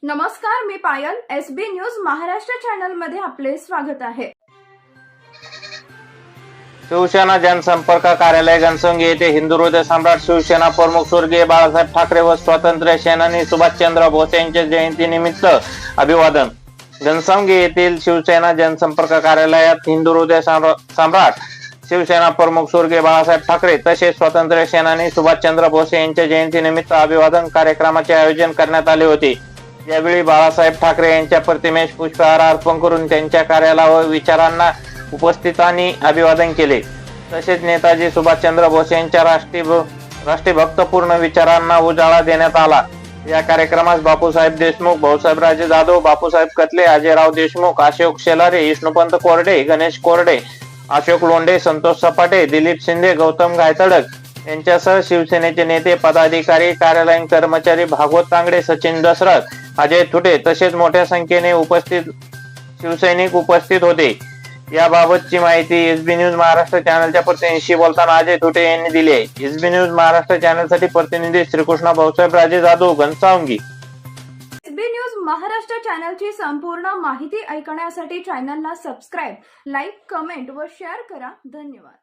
नमस्कार, मी पायल. SB news Maharashtra channel मध्ये आपले स्वागत आहे. शिवसेना जनसंपर्क कार्यालय घनसंगी येथे हिंदू हृदय सम्राट शिवसेना प्रमुख स्वर्गीय बाळासाहेब ठाकरे व स्वातंत्र्य सेनानी सुभाषचंद्र बोस यांच्या जयंतीनिमित्त अभिवादन. घनसंगी येथील शिवसेना जनसंपर्क कार्यालयात हिंदू हृदय सम्राट शिवसेना प्रमुख स्वर्गीय बाळासाहेब ठाकरे तसेच स्वातंत्र्य सेनानी सुभाषचंद्र बोस यांच्या जयंतीनिमित्त अभिवादन कार्यक्रमाचे आयोजन करण्यात आले होते. यावेळी बाळासाहेब ठाकरे यांच्या प्रतिमेस पुष्पहार अर्पण करून त्यांच्या कार्याला व विचारांना उपस्थितांनी अभिवादन केले. तसेच नेताजी सुभाषचंद्र बोस यांच्या राष्ट्रभक्तपूर्ण विचारांना उजाळा देण्यात आला. या कार्यक्रमास बापूसाहेब देशमुख, भाऊसाहेबराजे जाधव, बापूसाहेब कतले, अजयराव देशमुख, अशोक शेलारे, विष्णुपंत कोरडे, गणेश कोरडे, अशोक लोंढे, संतोष सपाटे, दिलीप शिंदे, गौतम गायतडक यांच्यासह शिवसेनेचे नेते, पदाधिकारी, कार्यालयीन कर्मचारी, भागवत तांगडे, सचिन दशरथ, अजय थुटे तसेच मोठ्या संख्येने शिवसैनिक उपस्थित होते. याबाबतची माहिती SB न्यूज महाराष्ट्र चॅनलच्या प्रतिनिधीशी बोलताना अजय थुटे यांनी दिली आहे. SB न्यूज महाराष्ट्र चॅनलसाठी प्रतिनिधी श्रीकृष्ण भाऊसाहेबराजे जाधव, घनसावंगी. SB न्यूज महाराष्ट्र चॅनलची संपूर्ण माहिती ऐकण्यासाठी चॅनलला सबस्क्राईब, लाईक, कमेंट व शेअर करा. धन्यवाद.